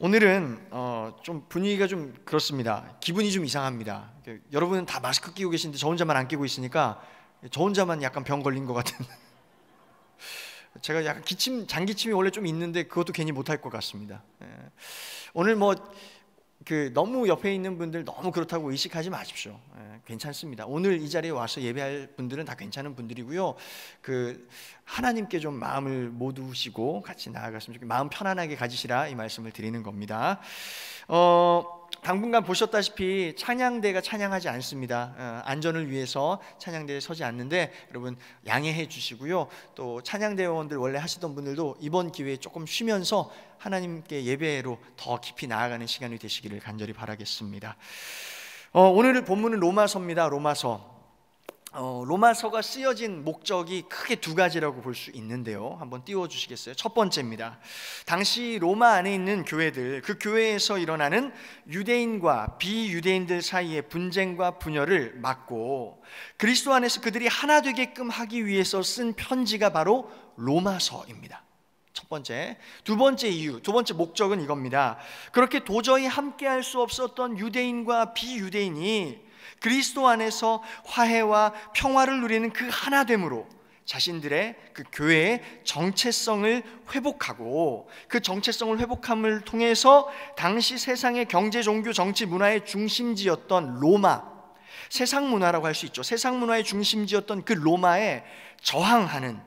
오늘은 좀 분위기가 좀 그렇습니다. 기분이 좀 이상합니다. 여러분은 다 마스크 끼고 계신데 저 혼자만 안 끼고 있으니까 저 혼자만 약간 병 걸린 것 같은. 제가 약간 장기침이 원래 좀 있는데 그것도 괜히 못할 것 같습니다. 오늘 너무 옆에 있는 분들 너무 그렇다고 의식하지 마십시오. 괜찮습니다. 오늘 이 자리에 와서 예배할 분들은 다 괜찮은 분들이고요. 하나님께 좀 마음을 모두시고 같이 나아갔으면 좋겠고 마음 편안하게 가지시라 이 말씀을 드리는 겁니다. 당분간 보셨다시피 찬양대가 찬양하지 않습니다. 안전을 위해서 찬양대에 서지 않는데 여러분 양해해 주시고요. 또 찬양대원들 원래 하시던 분들도 이번 기회에 조금 쉬면서 하나님께 예배로 더 깊이 나아가는 시간이 되시기를 간절히 바라겠습니다. 오늘 본문은 로마서입니다. 로마서가 쓰여진 목적이 크게 두 가지라고 볼 수 있는데요. 한번 띄워주시겠어요? 첫 번째입니다. 당시 로마 안에 있는 교회들, 그 교회에서 일어나는 유대인과 비유대인들 사이의 분쟁과 분열을 막고 그리스도 안에서 그들이 하나 되게끔 하기 위해서 쓴 편지가 바로 로마서입니다. 첫 번째. 두 번째 목적은 이겁니다. 그렇게 도저히 함께할 수 없었던 유대인과 비유대인이 그리스도 안에서 화해와 평화를 누리는 그 하나됨으로 자신들의 그 교회의 정체성을 회복하고 그 정체성을 회복함을 통해서 당시 세상의 경제, 종교, 정치, 문화의 중심지였던 로마, 세상 문화라고 할 수 있죠. 세상 문화의 중심지였던 그 로마에 저항하는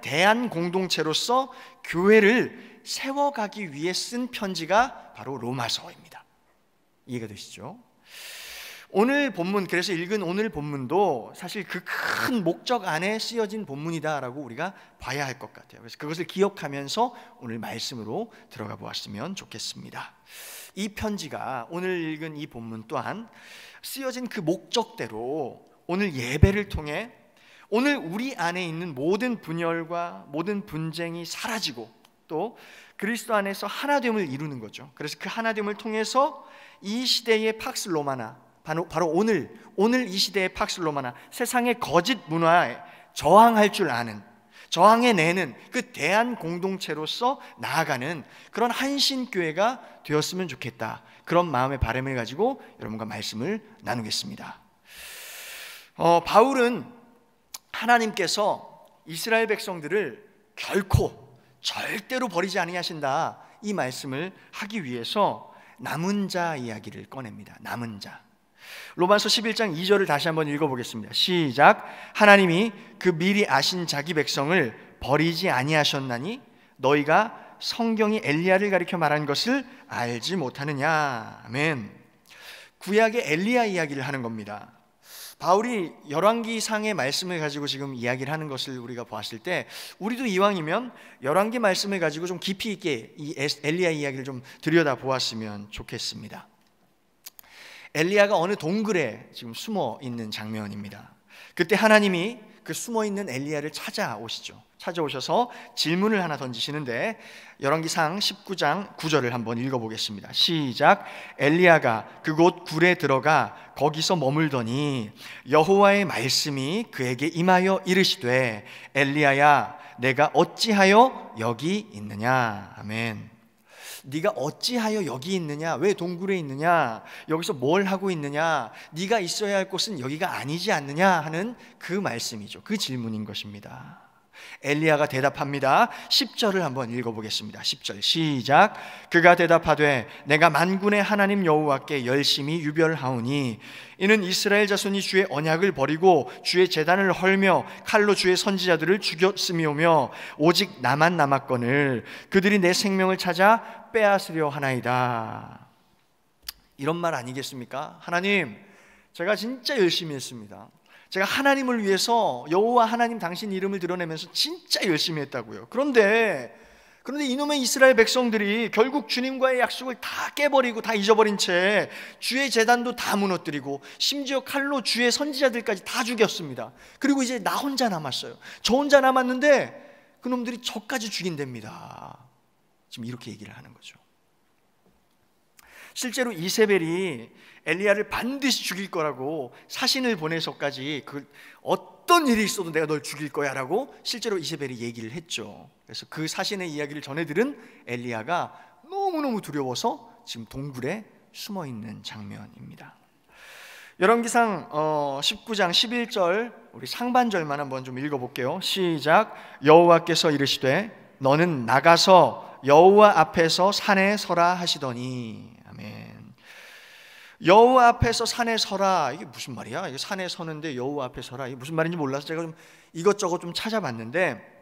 대한 공동체로서 교회를 세워가기 위해 쓴 편지가 바로 로마서입니다. 이해가 되시죠? 오늘 본문, 그래서 읽은 오늘 본문도 사실 그 큰 목적 안에 쓰여진 본문이다라고 우리가 봐야 할 것 같아요. 그래서 그것을 기억하면서 오늘 말씀으로 들어가 보았으면 좋겠습니다. 이 편지가 오늘 읽은 이 본문 또한 쓰여진 그 목적대로 오늘 예배를 통해 오늘 우리 안에 있는 모든 분열과 모든 분쟁이 사라지고 또 그리스도 안에서 하나됨을 이루는 거죠. 그래서 그 하나됨을 통해서 이 시대의 팍스 로마나, 바로 오늘 이 시대의 팍스 로마나, 세상의 거짓 문화에 저항할 줄 아는, 저항해내는 그 대한 공동체로서 나아가는 그런 한신교회가 되었으면 좋겠다, 그런 마음의 바람을 가지고 여러분과 말씀을 나누겠습니다. 바울은 하나님께서 이스라엘 백성들을 결코 절대로 버리지 아니하신다, 이 말씀을 하기 위해서 남은 자 이야기를 꺼냅니다. 남은 자. 로마서 11장 2절을 다시 한번 읽어보겠습니다. 시작. 하나님이 그 미리 아신 자기 백성을 버리지 아니하셨나니 너희가 성경이 엘리야를 가리켜 말한 것을 알지 못하느냐. 아멘. 구약의 엘리야 이야기를 하는 겁니다. 바울이 열왕기상의 말씀을 가지고 지금 이야기를 하는 것을 우리가 보았을 때 우리도 이왕이면 열왕기 말씀을 가지고 좀 깊이 있게 이 엘리야 이야기를 좀 들여다보았으면 좋겠습니다. 엘리야가 어느 동굴에 지금 숨어 있는 장면입니다. 그때 하나님이 그 숨어 있는 엘리야를 찾아오셔서 질문을 하나 던지시는데 열왕기상 19장 9절을 한번 읽어보겠습니다. 시작. 엘리야가 그곳 굴에 들어가 거기서 머물더니 여호와의 말씀이 그에게 임하여 이르시되 엘리야야 내가 어찌하여 여기 있느냐. 아멘. 네가 어찌하여 여기 있느냐? 왜 동굴에 있느냐? 여기서 뭘 하고 있느냐? 네가 있어야 할 곳은 여기가 아니지 않느냐? 하는 그 말씀이죠. 그 질문인 것입니다. 엘리야가 대답합니다. 10절을 한번 읽어보겠습니다. 10절 시작. 그가 대답하되 내가 만군의 하나님 여호와께 열심히 유별하오니 이는 이스라엘 자손이 주의 언약을 버리고 주의 제단을 헐며 칼로 주의 선지자들을 죽였음이오며 오직 나만 남았거늘 그들이 내 생명을 찾아 빼앗으려 하나이다. 이런 말 아니겠습니까? 하나님, 제가 진짜 열심히 했습니다. 제가 하나님을 위해서 여호와 하나님 당신 이름을 드러내면서 진짜 열심히 했다고요. 그런데 이놈의 이스라엘 백성들이 결국 주님과의 약속을 다 깨버리고 다 잊어버린 채 주의 제단도 다 무너뜨리고 심지어 칼로 주의 선지자들까지 다 죽였습니다. 그리고 이제 나 혼자 남았어요. 저 혼자 남았는데 그놈들이 저까지 죽인답니다. 지금 이렇게 얘기를 하는 거죠. 실제로 이세벨이 엘리야를 반드시 죽일 거라고 사신을 보내서까지 어떤 일이 있어도 내가 널 죽일 거야 라고 실제로 이세벨이 얘기를 했죠. 그래서 그 사신의 이야기를 전해 들은 엘리야가 너무너무 두려워서 지금 동굴에 숨어 있는 장면입니다. 열왕기상 19장 11절 우리 상반절만 한번 좀 읽어볼게요. 시작. 여호와께서 이르시되 너는 나가서 여호와 앞에서 산에 서라 하시더니. 아멘. 여호와 앞에서 산에 서라, 이게 무슨 말이야? 이게 산에 서는데 여호와 앞에 서라, 이게 무슨 말인지 몰라서 제가 좀 이것저것 좀 찾아봤는데,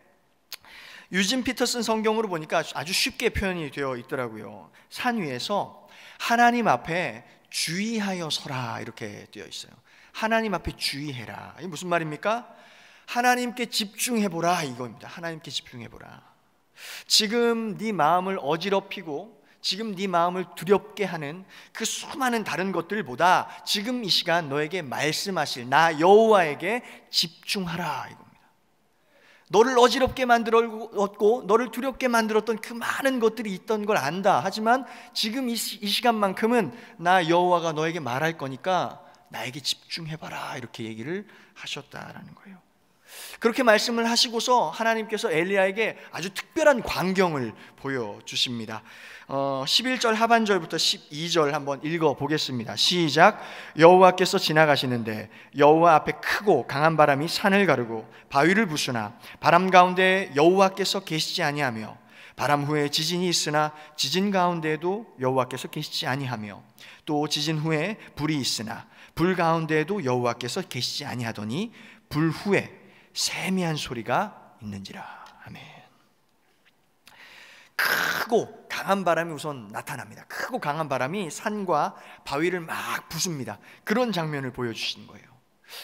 유진 피터슨 성경으로 보니까 아주 쉽게 표현이 되어 있더라고요. 산 위에서 하나님 앞에 주의하여 서라, 이렇게 되어 있어요. 하나님 앞에 주의해라. 이게 무슨 말입니까? 하나님께 집중해보라, 이겁니다. 하나님께 집중해보라. 지금 네 마음을 어지럽히고 지금 네 마음을 두렵게 하는 그 수많은 다른 것들보다 지금 이 시간 너에게 말씀하실 나 여호와에게 집중하라, 이겁니다. 너를 어지럽게 만들었고 너를 두렵게 만들었던 그 많은 것들이 있던 걸 안다. 하지만 지금 이 시간만큼은 나 여호와가 너에게 말할 거니까 나에게 집중해봐라, 이렇게 얘기를 하셨다라는 거예요. 그렇게 말씀을 하시고서 하나님께서 엘리야에게 아주 특별한 광경을 보여주십니다. 11절 하반절부터 12절 한번 읽어보겠습니다. 시작. 여호와께서 지나가시는데 여호와 앞에 크고 강한 바람이 산을 가르고 바위를 부수나 바람 가운데 여호와께서 계시지 아니하며 바람 후에 지진이 있으나 지진 가운데에도 여호와께서 계시지 아니하며 또 지진 후에 불이 있으나 불 가운데에도 여호와께서 계시지 아니하더니 불 후에 세미한 소리가 있는지라. 아멘. 크고 강한 바람이 우선 나타납니다. 크고 강한 바람이 산과 바위를 막 부숩니다. 그런 장면을 보여주시는 거예요.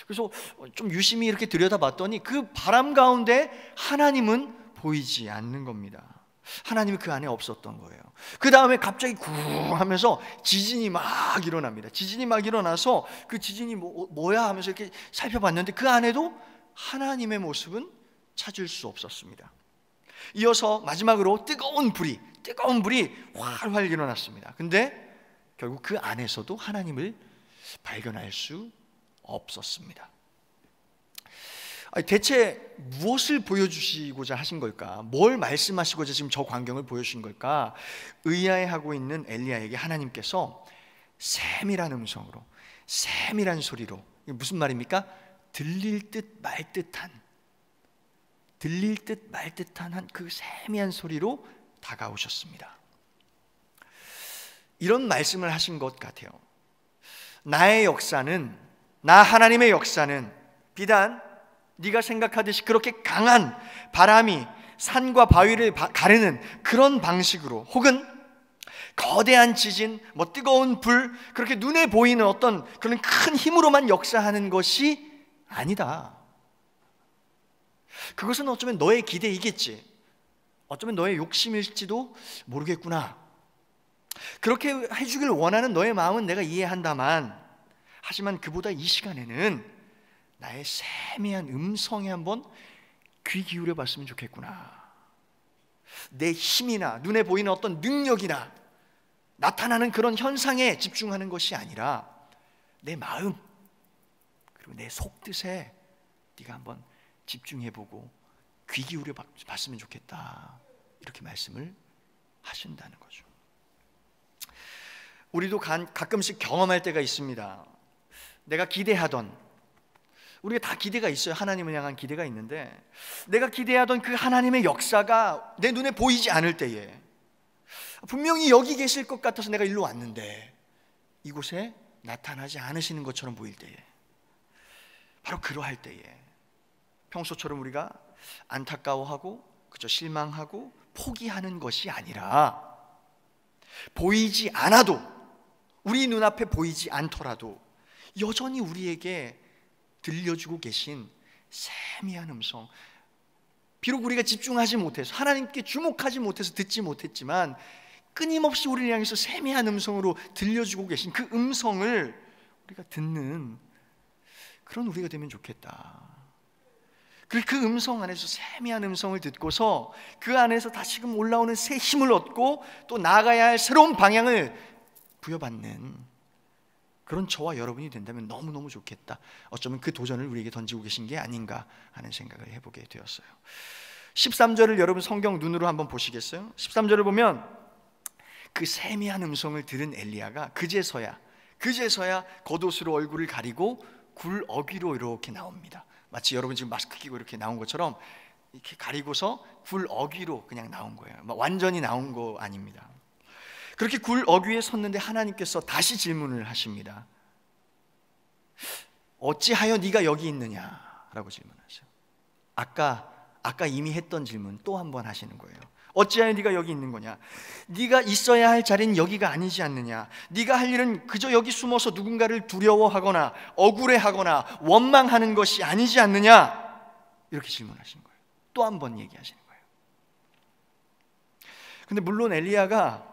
그래서 좀 유심히 이렇게 들여다봤더니 그 바람 가운데 하나님은 보이지 않는 겁니다. 하나님이 그 안에 없었던 거예요. 그 다음에 갑자기 구 하면서 지진이 막 일어납니다. 지진이 막 일어나서 그 지진이 뭐야 하면서 이렇게 살펴봤는데 그 안에도 하나님의 모습은 찾을 수 없었습니다. 이어서 마지막으로 뜨거운 불이 활활 일어났습니다. 근데 결국 그 안에서도 하나님을 발견할 수 없었습니다. 대체 무엇을 보여주시고자 하신 걸까? 뭘 말씀하시고자 지금 저 광경을 보여주신 걸까? 의아해하고 있는 엘리야에게 하나님께서 세밀한 음성으로, 세밀한 소리로, 이게 무슨 말입니까? 들릴 듯 말 듯한 그 세미한 소리로 다가오셨습니다. 이런 말씀을 하신 것 같아요. 나의 역사는, 나 하나님의 역사는 비단 네가 생각하듯이 그렇게 강한 바람이 산과 바위를 가르는 그런 방식으로, 혹은 거대한 지진, 뜨거운 불, 그렇게 눈에 보이는 어떤 그런 큰 힘으로만 역사하는 것이 아니다. 그것은 어쩌면 너의 기대이겠지, 어쩌면 너의 욕심일지도 모르겠구나. 그렇게 해주길 원하는 너의 마음은 내가 이해한다만, 하지만 그보다 이 시간에는 나의 세미한 음성에 한번 귀 기울여 봤으면 좋겠구나. 내 힘이나 눈에 보이는 어떤 능력이나 나타나는 그런 현상에 집중하는 것이 아니라 내 마음, 그리고 내 속뜻에 네가 한번 집중해보고 귀 기울여 봤으면 좋겠다, 이렇게 말씀을 하신다는 거죠. 우리도 가끔씩 경험할 때가 있습니다. 내가 기대하던, 우리가 다 기대가 있어요. 하나님을 향한 기대가 있는데 내가 기대하던 그 하나님의 역사가 내 눈에 보이지 않을 때에, 분명히 여기 계실 것 같아서 내가 일로 왔는데 이곳에 나타나지 않으시는 것처럼 보일 때에, 바로 그러할 때에 평소처럼 우리가 안타까워하고 그저 실망하고 포기하는 것이 아니라, 보이지 않아도, 우리 눈앞에 보이지 않더라도 여전히 우리에게 들려주고 계신 세미한 음성, 비록 우리가 집중하지 못해서, 하나님께 주목하지 못해서 듣지 못했지만 끊임없이 우리를 향해서 세미한 음성으로 들려주고 계신 그 음성을 우리가 듣는 그런 우리가 되면 좋겠다. 그 음성 안에서, 세미한 음성을 듣고서 그 안에서 다시금 올라오는 새 힘을 얻고 또 나아가야 할 새로운 방향을 부여받는 그런 저와 여러분이 된다면 너무너무 좋겠다. 어쩌면 그 도전을 우리에게 던지고 계신 게 아닌가 하는 생각을 해보게 되었어요. 13절을 여러분 성경 눈으로 한번 보시겠어요? 13절을 보면 그 세미한 음성을 들은 엘리야가 그제서야 겉옷으로 얼굴을 가리고 굴 어귀로 이렇게 나옵니다. 마치 여러분 지금 마스크 끼고 이렇게 나온 것처럼 이렇게 가리고서 굴 어귀로 그냥 나온 거예요. 완전히 나온 거 아닙니다. 그렇게 굴 어귀에 섰는데 하나님께서 다시 질문을 하십니다. 어찌하여 네가 여기 있느냐라고 질문하세요. 아까 이미 했던 질문 또 한 번 하시는 거예요. 어찌하여 네가 여기 있는 거냐? 네가 있어야 할 자리는 여기가 아니지 않느냐? 네가 할 일은 그저 여기 숨어서 누군가를 두려워하거나 억울해하거나 원망하는 것이 아니지 않느냐? 이렇게 질문하시는 거예요. 또 한 번 얘기하시는 거예요. 근데 물론 엘리야가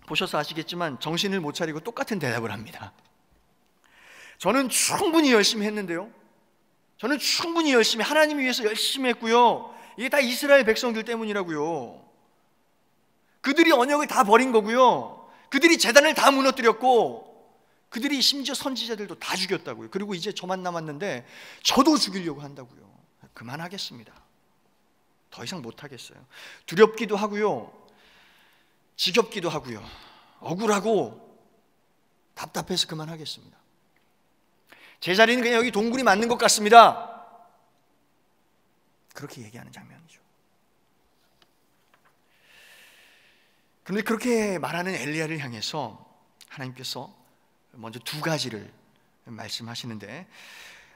보셔서 아시겠지만 정신을 못 차리고 똑같은 대답을 합니다. 저는 충분히 열심히 했는데요. 저는 충분히 열심히 하나님 위해서 열심히 했고요. 이게 다 이스라엘 백성들 때문이라고요. 그들이 언약을 다 버린 거고요. 그들이 제단을 다 무너뜨렸고 그들이 심지어 선지자들도 다 죽였다고요. 그리고 이제 저만 남았는데 저도 죽이려고 한다고요. 그만하겠습니다. 더 이상 못하겠어요. 두렵기도 하고요. 지겹기도 하고요. 억울하고 답답해서 그만하겠습니다. 제 자리는 그냥 여기 동굴이 맞는 것 같습니다. 그렇게 얘기하는 장면이죠. 그런데 그렇게 말하는 엘리야를 향해서 하나님께서 먼저 두 가지를 말씀하시는데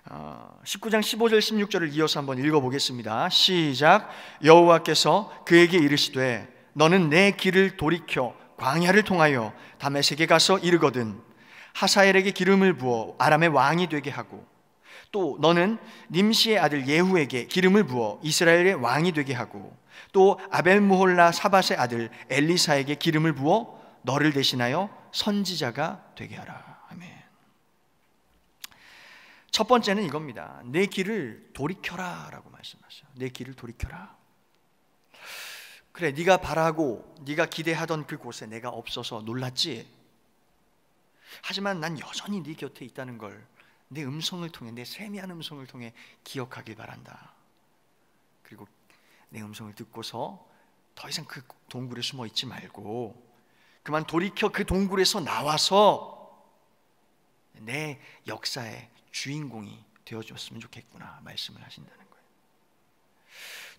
19장 15절 16절을 이어서 한번 읽어보겠습니다. 시작. 여호와께서 그에게 이르시되 너는 내 길을 돌이켜 광야를 통하여 다메섹에 가서 이르거든 하사엘에게 기름을 부어 아람의 왕이 되게 하고 또 너는 님시의 아들 예후에게 기름을 부어 이스라엘의 왕이 되게 하고 또 아벨무홀라 사밧의 아들 엘리사에게 기름을 부어 너를 대신하여 선지자가 되게 하라. 아멘. 첫 번째는 이겁니다. 내 길을 돌이켜라 라고 말씀하셔요. 내 길을 돌이켜라. 그래, 네가 바라고 네가 기대하던 그곳에 내가 없어서 놀랐지. 하지만 난 여전히 네 곁에 있다는 걸 내 음성을 통해, 내 세미한 음성을 통해 기억하길 바란다. 그리고 내 음성을 듣고서 더 이상 그 동굴에 숨어 있지 말고 그만 돌이켜 그 동굴에서 나와서 내 역사의 주인공이 되어줬으면 좋겠구나 말씀을 하신다는 거예요.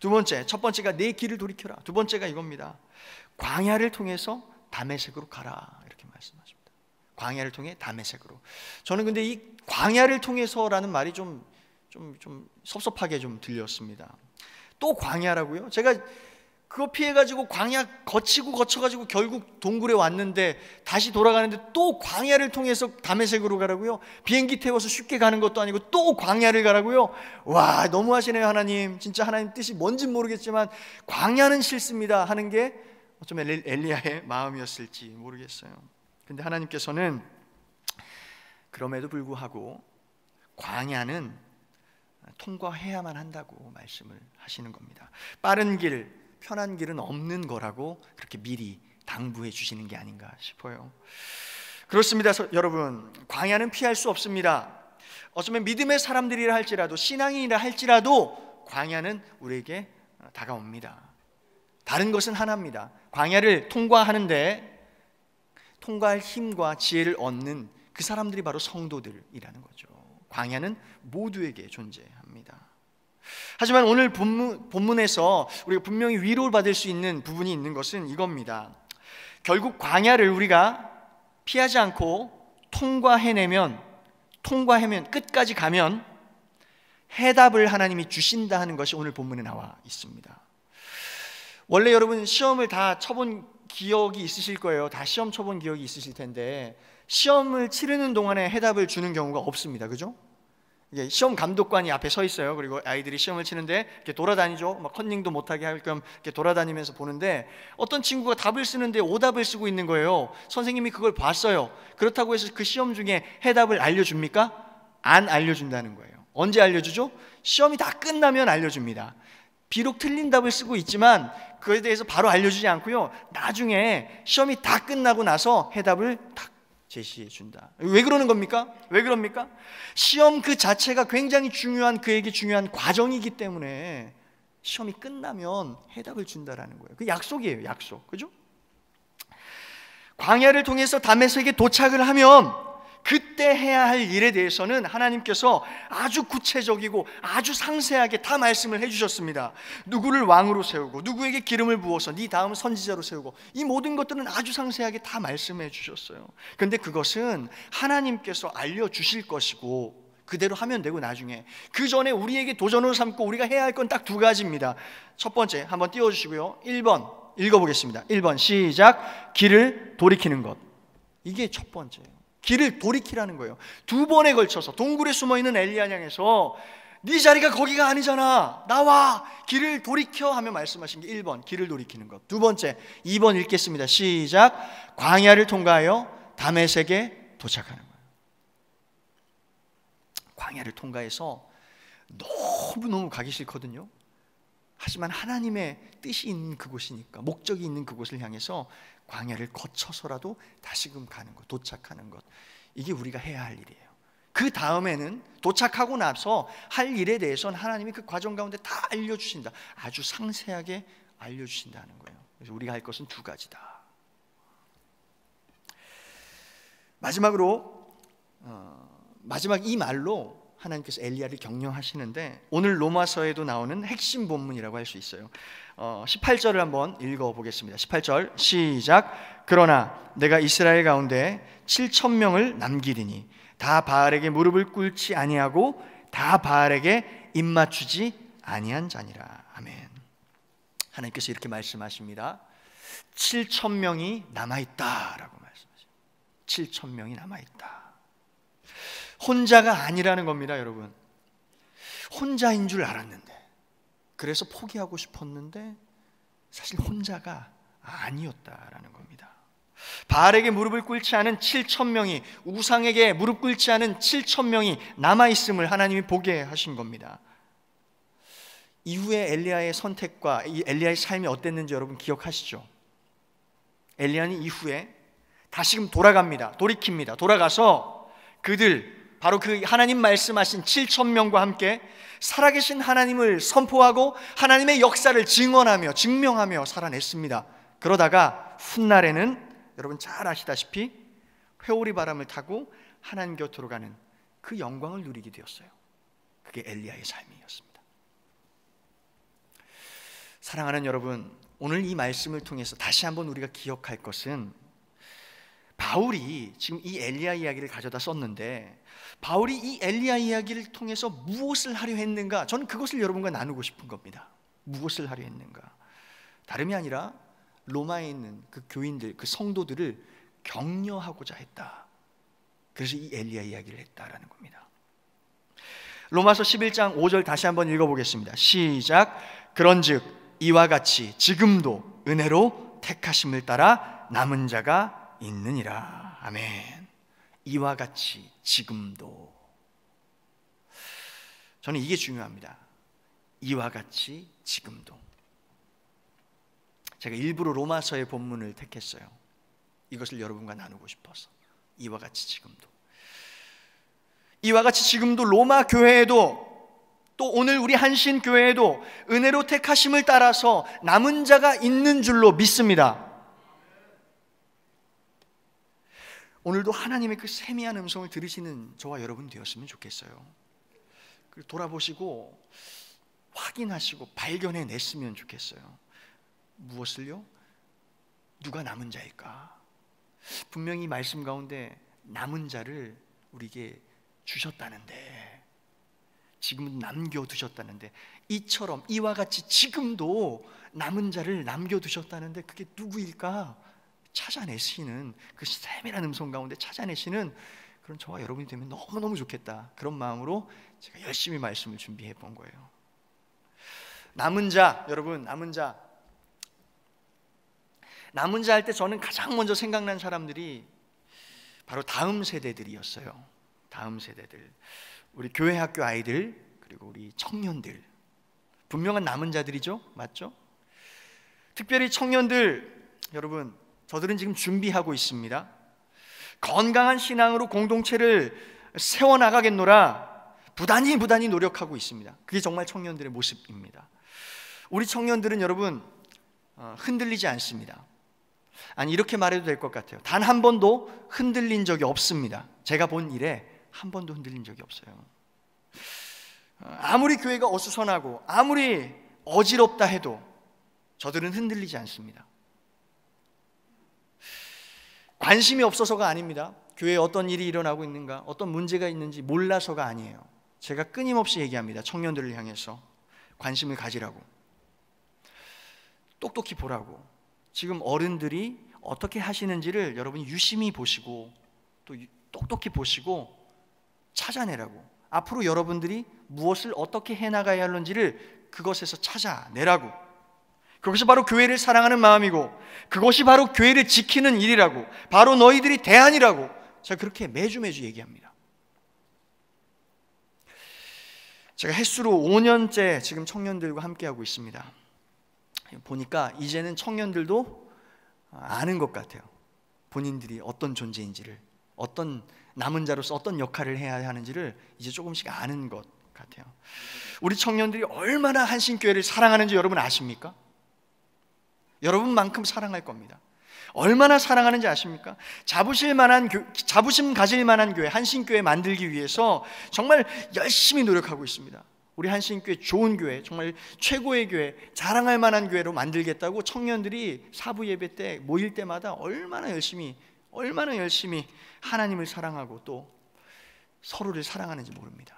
두 번째, 첫 번째가 내 길을 돌이켜라. 두 번째가 이겁니다. 광야를 통해서 다메섹으로 가라 이렇게 말씀하십니다. 광야를 통해 다메섹으로. 저는 근데 이 광야를 통해서라는 말이 좀 섭섭하게 좀 들렸습니다. 또 광야라고요? 제가 그거 피해가지고 광야 거쳐가지고 결국 동굴에 왔는데 다시 돌아가는데 또 광야를 통해서 다메섹으로 가라고요? 비행기 태워서 쉽게 가는 것도 아니고 또 광야를 가라고요? 와, 너무하시네요 하나님. 진짜 하나님 뜻이 뭔진 모르겠지만 광야는 싫습니다 하는 게 어쩌면 엘리야의 마음이었을지 모르겠어요. 근데 하나님께서는 그럼에도 불구하고 광야는 통과해야만 한다고 말씀을 하시는 겁니다. 빠른 길, 편한 길은 없는 거라고 그렇게 미리 당부해 주시는 게 아닌가 싶어요. 그렇습니다. 여러분, 광야는 피할 수 없습니다. 어쩌면 믿음의 사람들이라 할지라도 신앙인이라 할지라도 광야는 우리에게 다가옵니다. 다른 것은 하나입니다. 광야를 통과하는데 통과할 힘과 지혜를 얻는 그 사람들이 바로 성도들이라는 거죠. 광야는 모두에게 존재합니다. 하지만 오늘 본문에서 우리가 분명히 위로를 받을 수 있는 부분이 있는 것은 이겁니다. 결국 광야를 우리가 피하지 않고 통과해내면 끝까지 가면 해답을 하나님이 주신다 하는 것이 오늘 본문에 나와 있습니다. 원래 여러분 시험을 다 쳐본 기억이 있으실 거예요. 다 시험 쳐본 기억이 있으실 텐데 시험을 치르는 동안에 해답을 주는 경우가 없습니다. 그죠? 이게 시험 감독관이 앞에 서 있어요. 그리고 아이들이 시험을 치는데 이렇게 돌아다니죠. 막 컨닝도 못하게 할 겸 이렇게 돌아다니면서 보는데 어떤 친구가 답을 쓰는데 오답을 쓰고 있는 거예요. 선생님이 그걸 봤어요. 그렇다고 해서 그 시험 중에 해답을 알려줍니까? 안 알려준다는 거예요. 언제 알려주죠? 시험이 다 끝나면 알려줍니다. 비록 틀린 답을 쓰고 있지만 그에 대해서 바로 알려주지 않고요, 나중에 시험이 다 끝나고 나서 해답을 딱 제시해 준다. 왜 그러는 겁니까? 왜 그럽니까? 시험 그 자체가 굉장히 중요한, 그에게 중요한 과정이기 때문에 시험이 끝나면 해답을 준다라는 거예요. 그 약속이에요, 약속. 그죠? 광야를 통해서 다메섹에 도착을 하면 그때 해야 할 일에 대해서는 하나님께서 아주 구체적이고 아주 상세하게 다 말씀을 해주셨습니다. 누구를 왕으로 세우고 누구에게 기름을 부어서 네 다음 선지자로 세우고, 이 모든 것들은 아주 상세하게 다 말씀해 주셨어요. 그런데 그것은 하나님께서 알려주실 것이고 그대로 하면 되고, 나중에 그 전에 우리에게 도전으로 삼고 우리가 해야 할 건 딱 두 가지입니다. 첫 번째 한번 띄워주시고요. 1번 읽어보겠습니다. 1번 시작. 길을 돌이키는 것. 이게 첫 번째예요. 길을 돌이키라는 거예요. 두 번에 걸쳐서 동굴에 숨어있는 엘리야를 향해서 네 자리가 거기가 아니잖아, 나와, 길을 돌이켜 하며 말씀하신 게 1번 길을 돌이키는 것. 두 번째 2번 읽겠습니다. 시작. 광야를 통과하여 다메섹에 도착하는 거예요. 광야를 통과해서 너무너무 가기 싫거든요. 하지만 하나님의 뜻이 있는 그곳이니까, 목적이 있는 그곳을 향해서 광야를 거쳐서라도 다시금 가는 것, 도착하는 것, 이게 우리가 해야 할 일이에요. 그 다음에는 도착하고 나서 할 일에 대해서는 하나님이 그 과정 가운데 다 알려주신다. 아주 상세하게 알려주신다는 거예요. 그래서 우리가 할 것은 두 가지다. 마지막으로 마지막 이 말로 하나님께서 엘리야를 격려하시는데, 오늘 로마서에도 나오는 핵심 본문이라고 할 수 있어요. 18절을 한번 읽어보겠습니다. 18절 시작. 그러나 내가 이스라엘 가운데 7,000명을 남기리니 다 바알에게 무릎을 꿇지 아니하고 다 바알에게 입맞추지 아니한 자니라. 아멘. 하나님께서 이렇게 말씀하십니다. 7,000명이 남아있다라고 말씀하십니다. 7,000명이 남아있다. 혼자가 아니라는 겁니다, 여러분. 혼자인 줄 알았는데, 그래서 포기하고 싶었는데 사실 혼자가 아니었다라는 겁니다. 바알에게 무릎을 꿇지 않은 7,000명이, 우상에게 무릎 꿇지 않은 7,000명이 남아있음을 하나님이 보게 하신 겁니다. 이후에 엘리야의 선택과 이 엘리야의 삶이 어땠는지 여러분 기억하시죠? 엘리야는 이후에 다시금 돌아갑니다. 돌이킵니다. 돌아가서 그들, 바로 그 하나님 말씀하신 7,000명과 함께 살아계신 하나님을 선포하고 하나님의 역사를 증언하며 증명하며 살아냈습니다. 그러다가 훗날에는 여러분 잘 아시다시피 회오리 바람을 타고 하나님 곁으로 가는 그 영광을 누리게 되었어요. 그게 엘리야의 삶이었습니다. 사랑하는 여러분, 오늘 이 말씀을 통해서 다시 한번 우리가 기억할 것은, 바울이 지금 이 엘리야 이야기를 가져다 썼는데 바울이 이 엘리야 이야기를 통해서 무엇을 하려 했는가? 저는 그것을 여러분과 나누고 싶은 겁니다. 무엇을 하려 했는가? 다름이 아니라 로마에 있는 그 교인들, 그 성도들을 격려하고자 했다. 그래서 이 엘리야 이야기를 했다라는 겁니다. 로마서 11장 5절 다시 한번 읽어보겠습니다. 시작. 그런즉 이와 같이 지금도 은혜로 택하심을 따라 남은 자가 있느니라. 아멘. 이와 같이 지금도. 저는 이게 중요합니다. 이와 같이 지금도. 제가 일부러 로마서의 본문을 택했어요. 이것을 여러분과 나누고 싶어서. 이와 같이 지금도. 이와 같이 지금도 로마 교회에도, 또 오늘 우리 한신 교회에도 은혜로 택하심을 따라서 남은 자가 있는 줄로 믿습니다. 오늘도 하나님의 그 세미한 음성을 들으시는 저와 여러분 되었으면 좋겠어요. 돌아보시고 확인하시고 발견해냈으면 좋겠어요. 무엇을요? 누가 남은 자일까? 분명히 말씀 가운데 남은 자를 우리에게 주셨다는데, 지금은 남겨두셨다는데, 이처럼 이와 같이 지금도 남은 자를 남겨두셨다는데 그게 누구일까? 찾아내시는, 그 세밀한 음성 가운데 찾아내시는 그런 저와 여러분이 되면 너무너무 좋겠다. 그런 마음으로 제가 열심히 말씀을 준비해 본 거예요. 남은 자, 여러분, 남은 자 할 때 저는 가장 먼저 생각난 사람들이 바로 다음 세대들이었어요. 다음 세대들, 우리 교회 학교 아이들, 그리고 우리 청년들, 분명한 남은 자들이죠. 맞죠? 특별히 청년들, 여러분, 저들은 지금 준비하고 있습니다. 건강한 신앙으로 공동체를 세워나가겠노라 부단히 노력하고 있습니다. 그게 정말 청년들의 모습입니다. 우리 청년들은 여러분 흔들리지 않습니다. 아니, 이렇게 말해도 될 것 같아요. 단 한 번도 흔들린 적이 없습니다. 제가 본 일에 한 번도 흔들린 적이 없어요. 아무리 교회가 어수선하고 아무리 어지럽다 해도 저들은 흔들리지 않습니다. 관심이 없어서가 아닙니다. 교회에 어떤 일이 일어나고 있는가, 어떤 문제가 있는지 몰라서가 아니에요. 제가 끊임없이 얘기합니다. 청년들을 향해서 관심을 가지라고, 똑똑히 보라고. 지금 어른들이 어떻게 하시는지를 여러분이 유심히 보시고 또 똑똑히 보시고 찾아내라고. 앞으로 여러분들이 무엇을 어떻게 해나가야 하는지를 그것에서 찾아내라고. 그것이 바로 교회를 사랑하는 마음이고, 그것이 바로 교회를 지키는 일이라고, 바로 너희들이 대안이라고 제가 그렇게 매주 얘기합니다. 제가 햇수로 5년째 지금 청년들과 함께하고 있습니다. 보니까 이제는 청년들도 아는 것 같아요. 본인들이 어떤 존재인지를, 어떤 남은 자로서 어떤 역할을 해야 하는지를 이제 조금씩 아는 것 같아요. 우리 청년들이 얼마나 한신교회를 사랑하는지 여러분 아십니까? 여러분만큼 사랑할 겁니다. 얼마나 사랑하는지 아십니까? 자부심 가질 만한 교회, 한신교회 만들기 위해서 정말 열심히 노력하고 있습니다. 우리 한신교회 좋은 교회, 정말 최고의 교회, 자랑할 만한 교회로 만들겠다고 청년들이 사부 예배 때 모일 때마다 얼마나 열심히 하나님을 사랑하고 또 서로를 사랑하는지 모릅니다.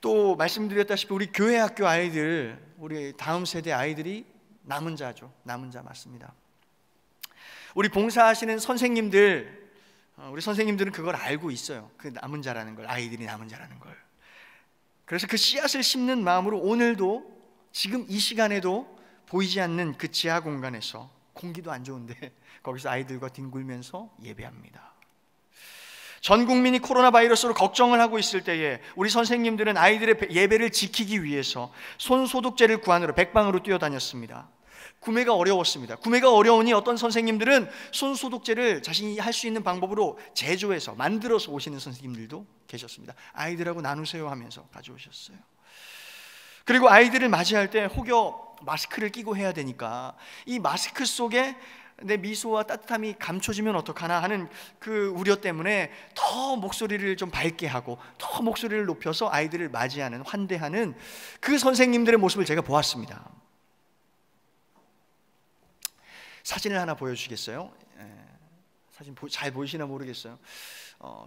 또 말씀드렸다시피 우리 교회 학교 아이들, 우리 다음 세대 아이들이 남은 자죠. 남은 자 맞습니다. 우리 봉사하시는 선생님들, 우리 선생님들은 그걸 알고 있어요. 그 남은 자라는 걸, 아이들이 남은 자라는 걸. 그래서 그 씨앗을 심는 마음으로 오늘도, 지금 이 시간에도 보이지 않는 그 지하 공간에서, 공기도 안 좋은데 거기서 아이들과 뒹굴면서 예배합니다. 전 국민이 코로나 바이러스로 걱정을 하고 있을 때에 우리 선생님들은 아이들의 예배를 지키기 위해서 손소독제를 구하느라 백방으로 뛰어다녔습니다. 구매가 어려웠습니다. 구매가 어려우니 어떤 선생님들은 손소독제를 자신이 할 수 있는 방법으로 제조해서 만들어서 오시는 선생님들도 계셨습니다. 아이들하고 나누세요 하면서 가져오셨어요. 그리고 아이들을 맞이할 때 혹여 마스크를 끼고 해야 되니까 이 마스크 속에 내 미소와 따뜻함이 감춰지면 어떡하나 하는 그 우려 때문에 더 목소리를 좀 밝게 하고 더 목소리를 높여서 아이들을 맞이하는, 환대하는 그 선생님들의 모습을 제가 보았습니다. 사진을 하나 보여주시겠어요? 사진 잘 보이시나 모르겠어요.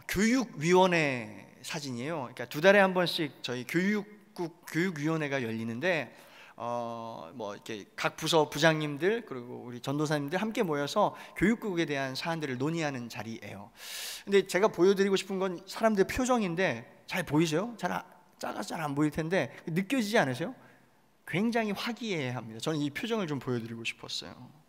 교육위원회 사진이에요. 그러니까 2달에 한 번씩 저희 교육위원회가 열리는데 뭐 이렇게 각 부서 부장님들 그리고 우리 전도사님들 함께 모여서 교육국에 대한 사안들을 논의하는 자리예요. 근데 제가 보여드리고 싶은 건 사람들의 표정인데 잘 보이세요? 작아서 잘 안 보일 텐데 느껴지지 않으세요? 굉장히 화기애애합니다. 저는 이 표정을 좀 보여드리고 싶었어요.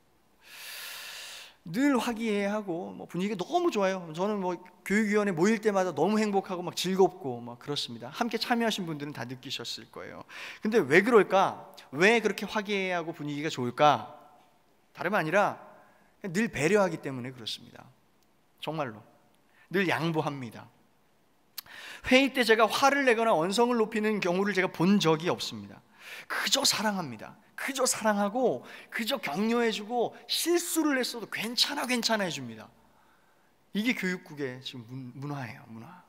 늘 화기애애하고 뭐 분위기가 너무 좋아요. 저는 뭐 교육위원회 모일 때마다 너무 행복하고 막 즐겁고 막 그렇습니다. 함께 참여하신 분들은 다 느끼셨을 거예요. 근데 왜 그럴까? 왜 그렇게 화기애애하고 분위기가 좋을까? 다름 아니라 늘 배려하기 때문에 그렇습니다. 정말로 늘 양보합니다. 회의 때 제가 화를 내거나 언성을 높이는 경우를 제가 본 적이 없습니다. 그저 사랑합니다. 그저 사랑하고 그저 격려해주고 실수를 했어도 괜찮아 해줍니다. 이게 교육국의 지금 문화예요. 문화.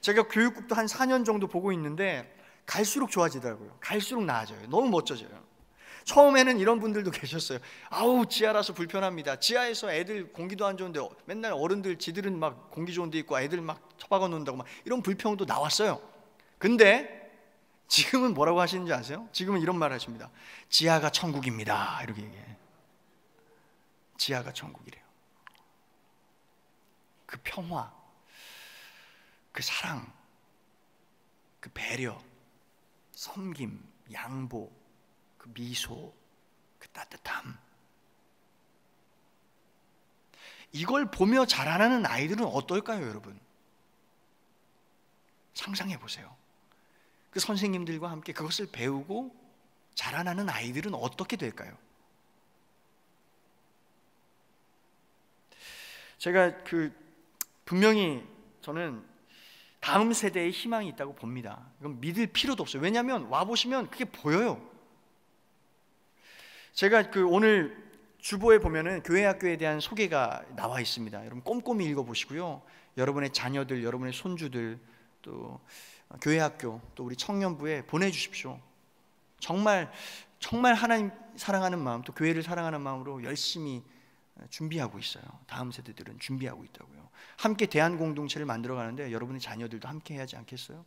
제가 교육국도 한 4년 정도 보고 있는데 갈수록 좋아지더라고요. 갈수록 나아져요. 너무 멋져져요. 처음에는 이런 분들도 계셨어요. 아우 지하라서 불편합니다. 지하에서 애들 공기도 안 좋은데 맨날 어른들 지들은 막 공기 좋은 데 있고 애들 막 처박아 놓는다고 막 이런 불평도 나왔어요. 근데 지금은 뭐라고 하시는지 아세요? 지금은 이런 말 하십니다. 지하가 천국입니다. 이렇게 얘기해요. 지하가 천국이래요. 그 평화, 그 사랑, 그 배려, 섬김, 양보, 그 미소, 그 따뜻함, 이걸 보며 자라나는 아이들은 어떨까요, 여러분? 상상해 보세요. 그 선생님들과 함께 그것을 배우고 자라나는 아이들은 어떻게 될까요? 제가 분명히 저는 다음 세대의 희망이 있다고 봅니다. 이건 믿을 필요도 없어요. 왜냐하면 와보시면 그게 보여요. 제가 오늘 주보에 보면은 교회 학교에 대한 소개가 나와 있습니다. 여러분 꼼꼼히 읽어보시고요. 여러분의 자녀들, 여러분의 손주들, 또 교회 학교, 또 우리 청년부에 보내주십시오. 정말 하나님 사랑하는 마음, 또 교회를 사랑하는 마음으로 열심히 준비하고 있어요. 다음 세대들은 준비하고 있다고요. 함께 대안 공동체를 만들어 가는데 여러분의 자녀들도 함께 해야지 않겠어요?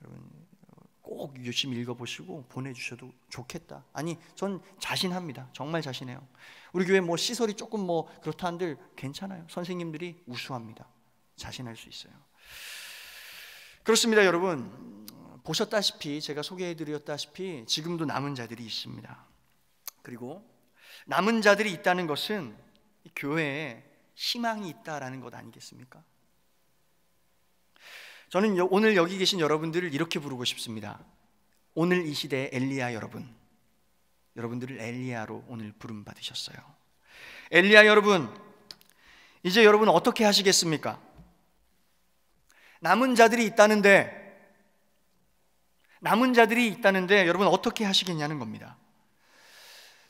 여러분 꼭 열심히 읽어보시고 보내주셔도 좋겠다. 아니, 전 자신합니다. 정말 자신해요. 우리 교회 시설이 조금 그렇다 한들 괜찮아요. 선생님들이 우수합니다. 자신할 수 있어요. 그렇습니다. 여러분 보셨다시피, 제가 소개해드렸다시피 지금도 남은 자들이 있습니다. 그리고 남은 자들이 있다는 것은 교회에 희망이 있다라는 것 아니겠습니까? 저는 오늘 여기 계신 여러분들을 이렇게 부르고 싶습니다. 오늘 이 시대의 엘리야 여러분, 여러분들을 엘리야로 오늘 부름 받으셨어요. 엘리야 여러분, 이제 여러분 어떻게 하시겠습니까? 남은 자들이 있다는데 여러분 어떻게 하시겠냐는 겁니다.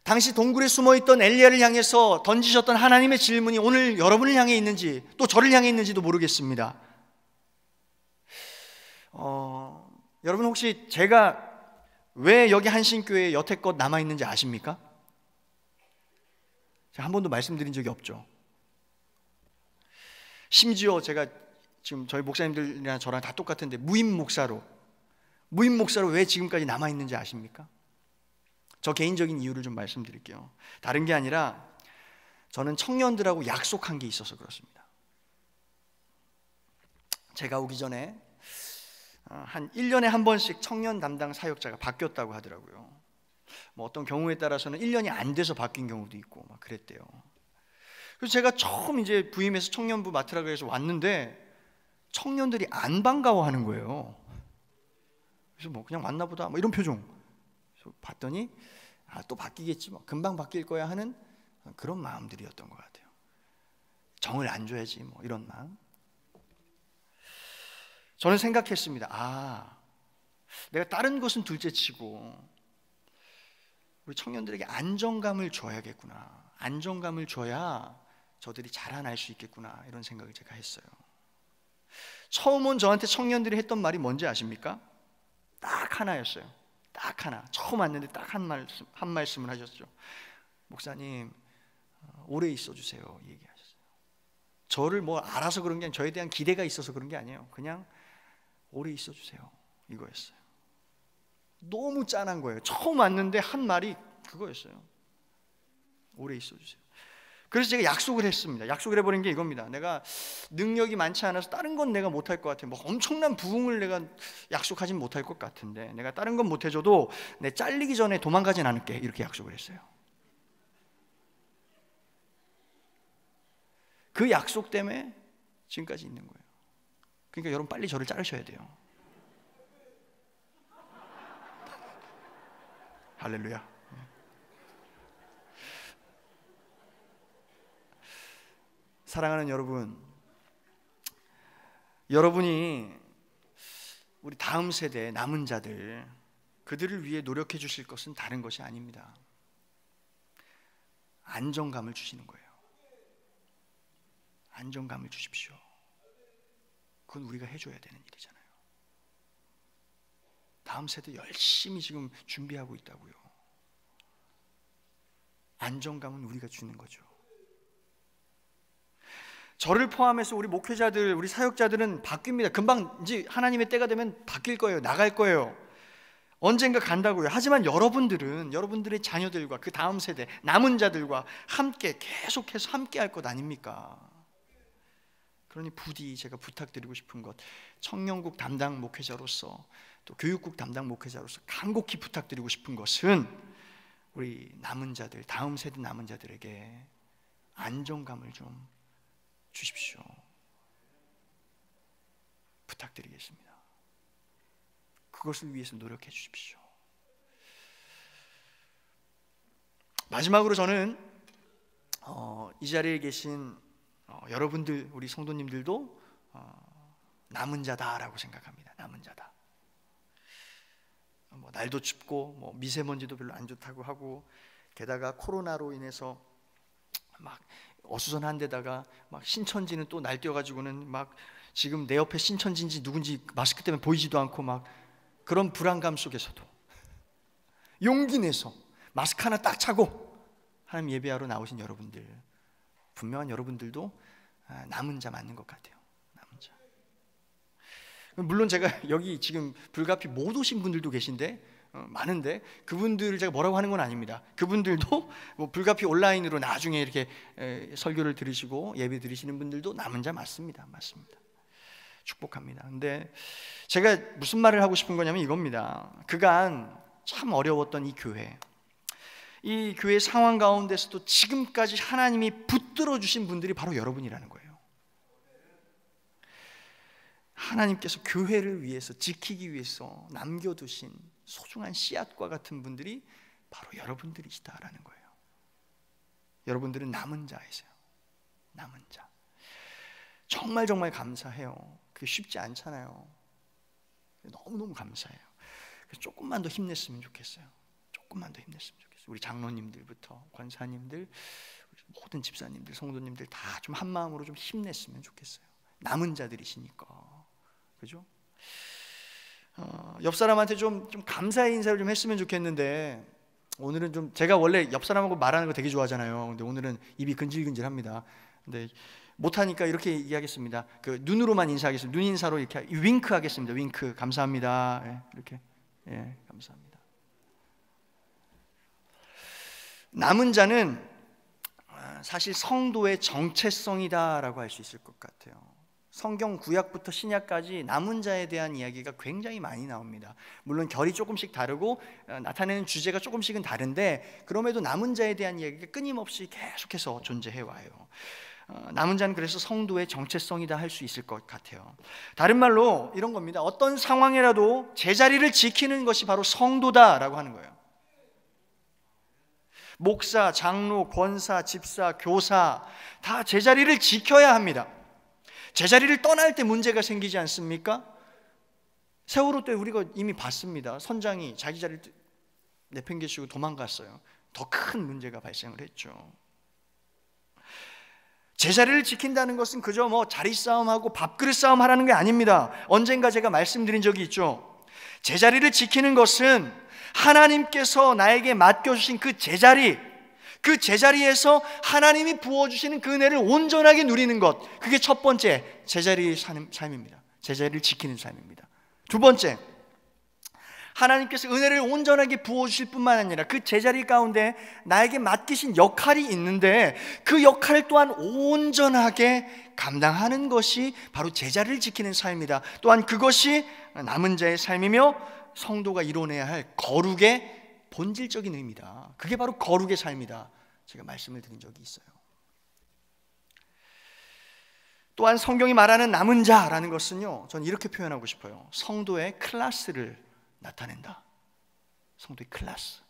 당시 동굴에 숨어있던 엘리야를 향해서 던지셨던 하나님의 질문이 오늘 여러분을 향해 있는지, 또 저를 향해 있는지도 모르겠습니다. 여러분 혹시 제가 왜 여기 한신교회에 여태껏 남아있는지 아십니까? 제가 한 번도 말씀드린 적이 없죠. 심지어 제가 지금 저희 목사님들이나 저랑 다 똑같은데 무임 목사로 왜 지금까지 남아있는지 아십니까? 저 개인적인 이유를 좀 말씀드릴게요. 다른 게 아니라 저는 청년들하고 약속한 게 있어서 그렇습니다. 제가 오기 전에 한 1년에 한 번씩 청년 담당 사역자가 바뀌었다고 하더라고요. 어떤 경우에 따라서는 1년이 안 돼서 바뀐 경우도 있고 막 그랬대요. 그래서 제가 처음 이제 부임해서 청년부 맡으라고 해서 왔는데 청년들이 안 반가워하는 거예요. 그래서 그냥 왔나 보다 이런 표정. 그래서 봤더니 또 바뀌겠지, 금방 바뀔 거야 하는 그런 마음들이었던 것 같아요. 정을 안 줘야지 이런 마음. 저는 생각했습니다. 내가 다른 것은 둘째치고 우리 청년들에게 안정감을 줘야겠구나. 안정감을 줘야 저들이 자라날 수 있겠구나, 이런 생각을 제가 했어요. 처음 온 저한테 청년들이 했던 말이 뭔지 아십니까? 딱 하나였어요. 딱 하나. 처음 왔는데 딱 한 말씀을 하셨죠. 목사님, 오래 있어주세요, 얘기하셨어요. 저를 알아서 그런 게 아니라 저에 대한 기대가 있어서 그런 게 아니에요. 그냥 오래 있어주세요, 이거였어요. 너무 짠한 거예요. 처음 왔는데 한 말이 그거였어요. 오래 있어주세요. 그래서 제가 약속을 했습니다. 약속을 해버린 게 이겁니다. 내가 능력이 많지 않아서 다른 건 내가 못할 것 같아요. 엄청난 부흥을 내가 약속하진 못할 것 같은데, 내가 다른 건 못해줘도 내 잘리기 전에 도망가진 않을게, 이렇게 약속을 했어요. 그 약속 때문에 지금까지 있는 거예요. 그러니까 여러분 빨리 저를 자르셔야 돼요. 할렐루야. 사랑하는 여러분, 여러분이 우리 다음 세대 남은 자들, 그들을 위해 노력해 주실 것은 다른 것이 아닙니다. 안정감을 주시는 거예요. 안정감을 주십시오. 그건 우리가 해줘야 되는 일이잖아요. 다음 세대 열심히 지금 준비하고 있다고요. 안정감은 우리가 주는 거죠. 저를 포함해서 우리 목회자들, 우리 사역자들은 바뀝니다. 금방 이제 하나님의 때가 되면 바뀔 거예요. 나갈 거예요. 언젠가 간다고요. 하지만 여러분들은 여러분들의 자녀들과 그 다음 세대 남은 자들과 함께 계속해서 함께 할 것 아닙니까? 그러니 부디 제가 부탁드리고 싶은 것, 청년국 담당 목회자로서 또 교육국 담당 목회자로서 간곡히 부탁드리고 싶은 것은 우리 남은 자들, 다음 세대 남은 자들에게 안정감을 좀 주십시오. 부탁드리겠습니다. 그것을 위해서 노력해 주십시오. 마지막으로 저는 이 자리에 계신 여러분들, 우리 성도님들도 남은 자다라고 생각합니다. 남은 자다. 날도 춥고 미세먼지도 별로 안 좋다고 하고 게다가 코로나로 인해서 막 어수선한 데다가 막 신천지는 또 날뛰어가지고는 막 지금 내 옆에 신천지인지 누군지 마스크 때문에 보이지도 않고 막 그런 불안감 속에서도 용기 내서 마스크 하나 딱 차고 하나님 예배하러 나오신 여러분들, 분명한 여러분들도 남은 자 맞는 것 같아요. 남은 자. 물론 제가 여기 지금 불가피 못 오신 분들도 계신데 많은데 그분들을 제가 뭐라고 하는 건 아닙니다. 그분들도 뭐 불가피 온라인으로 나중에 이렇게 설교를 들으시고 예배 드리시는 분들도 남은 자 맞습니다. 맞습니다. 축복합니다. 근데 제가 무슨 말을 하고 싶은 거냐면 이겁니다. 그간 참 어려웠던 이 교회 상황 가운데서도 지금까지 하나님이 붙들어 주신 분들이 바로 여러분이라는 거예요. 하나님께서 교회를 위해서 지키기 위해서 남겨두신 소중한 씨앗과 같은 분들이 바로 여러분들이시다라는 거예요. 여러분들은 남은 자이세요. 남은 자. 정말 정말 감사해요. 그게 쉽지 않잖아요. 너무너무 감사해요. 그래서 조금만 더 힘냈으면 좋겠어요. 조금만 더 힘냈으면 좋겠어요. 우리 장로님들부터 권사님들, 모든 집사님들, 성도님들 다 좀 한마음으로 좀 힘냈으면 좋겠어요. 남은 자들이시니까. 그죠? 옆 사람한테 좀 감사의 인사를 좀 했으면 좋겠는데 오늘은 좀 제가 원래 옆 사람하고 말하는 거 되게 좋아하잖아요. 근데 오늘은 입이 근질근질합니다. 근데 못하니까 이렇게 얘기하겠습니다. 그 눈으로만 인사하겠습니다. 눈 인사로 이렇게 윙크 하겠습니다. 윙크. 감사합니다. 예, 이렇게. 예, 감사합니다. 남은 자는 사실 성도의 정체성이다라고 할 수 있을 것 같아요. 성경 구약부터 신약까지 남은 자에 대한 이야기가 굉장히 많이 나옵니다. 물론 결이 조금씩 다르고 나타내는 주제가 조금씩은 다른데 그럼에도 남은 자에 대한 이야기가 끊임없이 계속해서 존재해 와요. 남은 자는 그래서 성도의 정체성이다 할 수 있을 것 같아요. 다른 말로 이런 겁니다. 어떤 상황이라도 제자리를 지키는 것이 바로 성도다라고 하는 거예요. 목사, 장로, 권사, 집사, 교사 다 제자리를 지켜야 합니다. 제자리를 떠날 때 문제가 생기지 않습니까? 세월호 때 우리가 이미 봤습니다. 선장이 자기 자리를 내팽개치고 도망갔어요. 더 큰 문제가 발생을 했죠. 제자리를 지킨다는 것은 그저 뭐 자리 싸움하고 밥그릇 싸움 하라는 게 아닙니다. 언젠가 제가 말씀드린 적이 있죠. 제자리를 지키는 것은 하나님께서 나에게 맡겨주신 그 제자리에서 하나님이 부어주시는 그 은혜를 온전하게 누리는 것, 그게 첫 번째 제자리의 삶입니다. 제자리를 지키는 삶입니다. 두 번째, 하나님께서 은혜를 온전하게 부어주실 뿐만 아니라 그 제자리 가운데 나에게 맡기신 역할이 있는데 그 역할 또한 온전하게 감당하는 것이 바로 제자리를 지키는 삶이다. 또한 그것이 남은 자의 삶이며 성도가 이뤄내야 할 거룩의 본질적인 의미다. 그게 바로 거룩의 삶이다. 제가 말씀을 드린 적이 있어요. 또한 성경이 말하는 남은 자라는 것은요, 저는 이렇게 표현하고 싶어요. 성도의 클래스를 나타낸다. 성도의 클래스.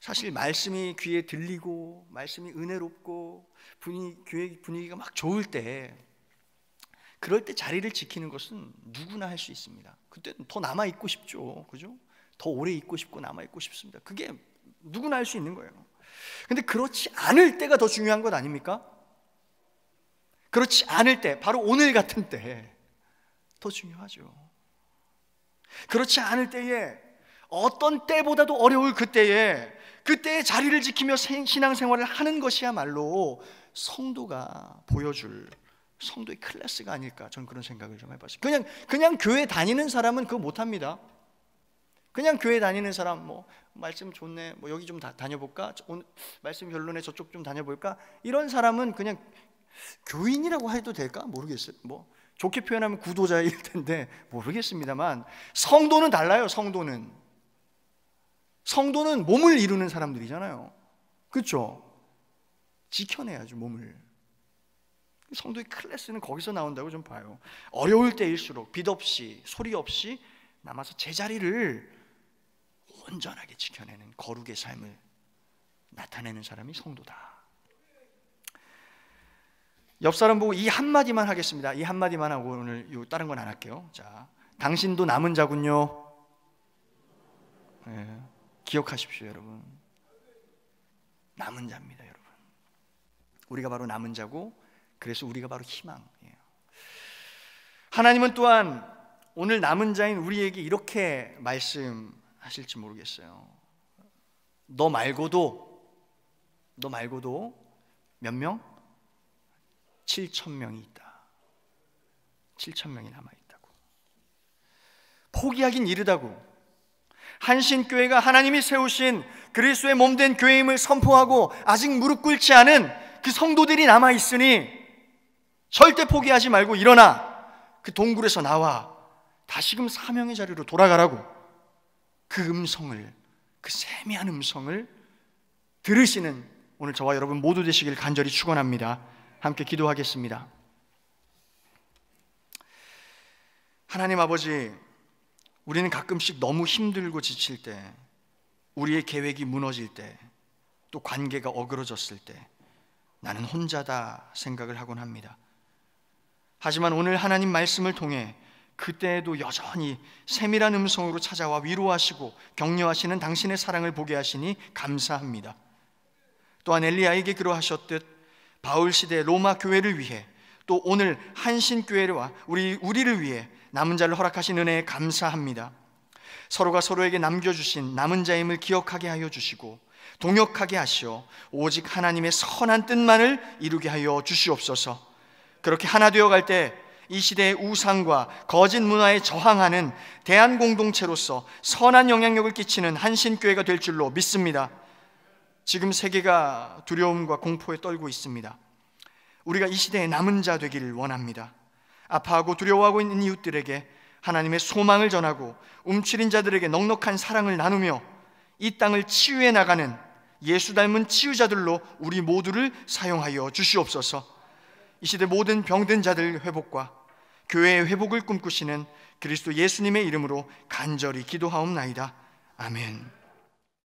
사실 말씀이 귀에 들리고 말씀이 은혜롭고 교회 분위기가 막 좋을 때, 그럴 때 자리를 지키는 것은 누구나 할 수 있습니다. 그때는 더 남아 있고 싶죠, 그죠? 더 오래 있고 싶고 남아 있고 싶습니다. 그게 누구나 할 수 있는 거예요. 근데 그렇지 않을 때가 더 중요한 것 아닙니까? 그렇지 않을 때, 바로 오늘 같은 때 더 중요하죠. 그렇지 않을 때에, 어떤 때보다도 어려울 그때에 자리를 지키며 신앙생활을 하는 것이야말로 성도가 보여줄 성도의 클래스가 아닐까, 저는 그런 생각을 좀 해봤어요. 그냥 교회 다니는 사람은 그거 못합니다. 그냥 교회 다니는 사람, 뭐 말씀 좋네, 뭐 여기 좀 다녀볼까, 오늘 말씀 별로네, 저쪽 좀 다녀볼까, 이런 사람은 그냥 교인이라고 해도 될까 모르겠어요. 뭐 좋게 표현하면 구도자일 텐데 모르겠습니다만, 성도는 달라요. 성도는 몸을 이루는 사람들이잖아요. 그렇죠? 지켜내야죠, 몸을. 성도의 클래스는 거기서 나온다고 좀 봐요. 어려울 때일수록 빛 없이 소리 없이 남아서 제자리를 온전하게 지켜내는 거룩의 삶을 나타내는 사람이 성도다. 옆 사람 보고 이 한마디만 하겠습니다. 이 한마디만 하고 오늘 다른 건 안 할게요. 자, 당신도 남은 자군요. 네, 기억하십시오, 여러분. 남은 자입니다, 여러분. 우리가 바로 남은 자고, 그래서 우리가 바로 희망이에요. 하나님은 또한 오늘 남은 자인 우리에게 이렇게 말씀하실지 모르겠어요. 너 말고도 몇 명? 7,000명이 있다. 7,000명이 남아있다고. 포기하긴 이르다고. 한신교회가 하나님이 세우신 그리스도의 몸된 교회임을 선포하고 아직 무릎 꿇지 않은 그 성도들이 남아있으니 절대 포기하지 말고 일어나 그 동굴에서 나와 다시금 사명의 자리로 돌아가라고, 그 음성을, 그 세미한 음성을 들으시는 오늘 저와 여러분 모두 되시길 간절히 축원합니다. 함께 기도하겠습니다. 하나님 아버지, 우리는 가끔씩 너무 힘들고 지칠 때, 우리의 계획이 무너질 때, 또 관계가 어그러졌을 때 나는 혼자다 생각을 하곤 합니다. 하지만 오늘 하나님 말씀을 통해 그때에도 여전히 세밀한 음성으로 찾아와 위로하시고 격려하시는 당신의 사랑을 보게 하시니 감사합니다. 또한 엘리야에게 그러하셨듯 바울 시대 로마 교회를 위해, 또 오늘 한신교회와 우리를 위해 남은 자를 허락하신 은혜에 감사합니다. 서로가 서로에게 남겨주신 남은 자임을 기억하게 하여 주시고 동역하게 하시어 오직 하나님의 선한 뜻만을 이루게 하여 주시옵소서. 그렇게 하나 되어갈 때 이 시대의 우상과 거짓 문화에 저항하는 대한공동체로서 선한 영향력을 끼치는 한신교회가 될 줄로 믿습니다. 지금 세계가 두려움과 공포에 떨고 있습니다. 우리가 이 시대의 남은 자 되기를 원합니다. 아파하고 두려워하고 있는 이웃들에게 하나님의 소망을 전하고 움츠린 자들에게 넉넉한 사랑을 나누며 이 땅을 치유해 나가는 예수 닮은 치유자들로 우리 모두를 사용하여 주시옵소서. 이 시대 모든 병든 자들 회복과 교회의 회복을 꿈꾸시는 그리스도 예수님의 이름으로 간절히 기도하옵나이다. 아멘.